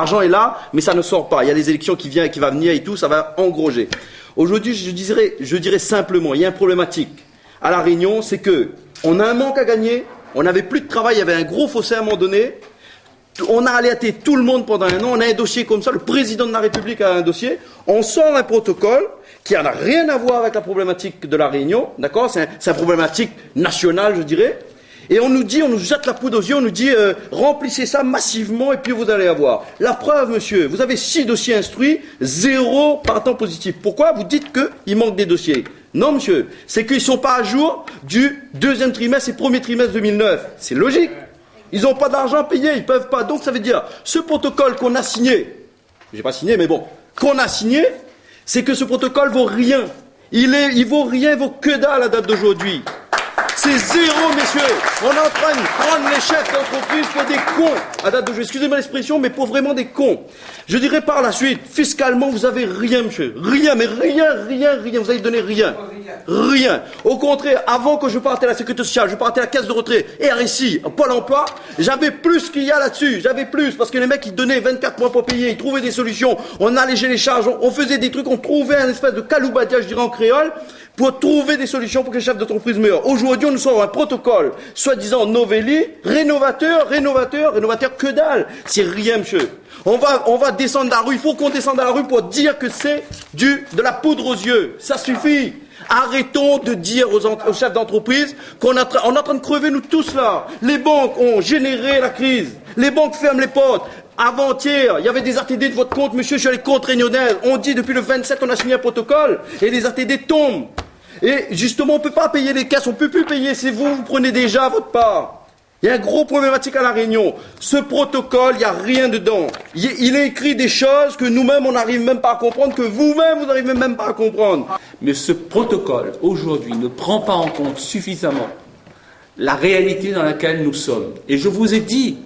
L'argent est là, mais ça ne sort pas. Il y a les élections qui vont venir et tout, ça va engroger. Aujourd'hui, je dirais simplement, il y a une problématique à La Réunion, c'est que on a un manque à gagner, on n'avait plus de travail, il y avait un gros fossé à un moment donné. On a alerté tout le monde pendant un an, on a un dossier comme ça, le président de la République a un dossier, on sort un protocole qui n'a rien à voir avec la problématique de La Réunion, d'accord, c'est une problématique nationale, je dirais, et on nous jette la poudre aux yeux, on nous dit remplissez ça massivement et puis vous allez avoir. La preuve, monsieur, vous avez 6 dossiers instruits, 0 partant positif. Pourquoi vous dites qu'il manque des dossiers? Non, monsieur, c'est qu'ils ne sont pas à jour du deuxième trimestre et premier trimestre 2009. C'est logique. Ils n'ont pas d'argent à payer, ils ne peuvent pas. Donc ça veut dire, ce protocole qu'on a signé, j'ai pas signé, mais bon, qu'on a signé, c'est que ce protocole vaut rien. Il vaut rien, il vaut que dalle à la date d'aujourd'hui. C'est 0, messieurs. On est en train de prendre les chefs d'entreprise pour des cons. À date d'aujourd'hui, excusez-moi l'expression, mais pour vraiment des cons. Je dirais par la suite, fiscalement, vous avez rien, monsieur. Rien, mais rien. Vous avez donné rien. Rien. Au contraire, avant que je parte à la sécurité sociale, je partais à la caisse de retrait et RSI, Pôle emploi, j'avais plus qu'il y a là-dessus. J'avais plus, parce que les mecs, ils donnaient 24 mois pour payer, ils trouvaient des solutions, on allégeait les charges, on faisait des trucs, on trouvait un espèce de caloubadia, je dirais en créole, pour trouver des solutions pour que les chefs d'entreprise meurent. Aujourd'hui, on nous sort un protocole, soi-disant novelli, rénovateur, que dalle. C'est rien, monsieur. On va descendre à la rue, il faut qu'on descende à la rue pour dire que c'est de la poudre aux yeux. Ça suffit. Arrêtons de dire aux chefs d'entreprise qu'on est en train de crever nous tous là. Les banques ont généré la crise. Les banques ferment les portes. Avant-hier, il y avait des ATD de votre compte, monsieur, je suis allé contre Réunionnais. On dit depuis le 27 on a signé un protocole et les ATD tombent. Et justement, on ne peut pas payer les caisses, on ne peut plus payer. C'est vous prenez déjà votre part. Il y a un gros problématique à La Réunion. Ce protocole, il n'y a rien dedans. Il est écrit des choses que nous-mêmes, on n'arrive même pas à comprendre, que vous-même, vous n'arrivez même pas à comprendre. Mais ce protocole, aujourd'hui, ne prend pas en compte suffisamment la réalité dans laquelle nous sommes. Et je vous ai dit,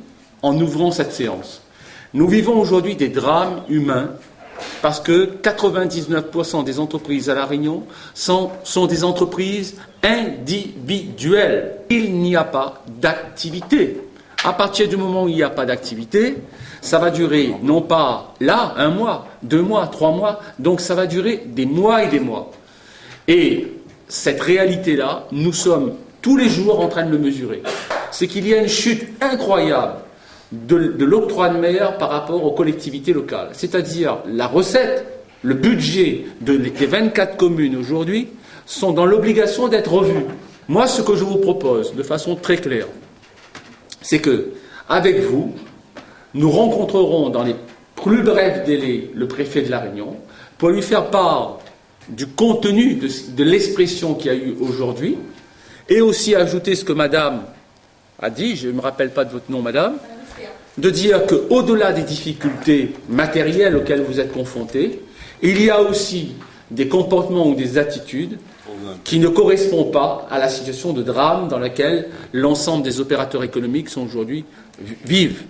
en ouvrant cette séance, nous vivons aujourd'hui des drames humains parce que 99% des entreprises à La Réunion sont des entreprises individuelles. Il n'y a pas d'activité. À partir du moment où il n'y a pas d'activité, ça va durer non pas là, 1 mois, 2 mois, 3 mois, donc ça va durer des mois et des mois. Et cette réalité-là, nous sommes tous les jours en train de le mesurer. C'est qu'il y a une chute incroyable de l'octroi de mer par rapport aux collectivités locales. C'est-à-dire la recette, le budget des 24 communes aujourd'hui sont dans l'obligation d'être revus. Moi, ce que je vous propose de façon très claire, c'est que, avec vous, nous rencontrerons dans les plus brefs délais le préfet de La Réunion pour lui faire part du contenu de l'expression qu'il y a eu aujourd'hui et aussi ajouter ce que madame a dit, je ne me rappelle pas de votre nom, madame, de dire qu'au-delà des difficultés matérielles auxquelles vous êtes confrontés, il y a aussi des comportements ou des attitudes qui ne correspondent pas à la situation de drame dans laquelle l'ensemble des opérateurs économiques sont aujourd'hui vivent.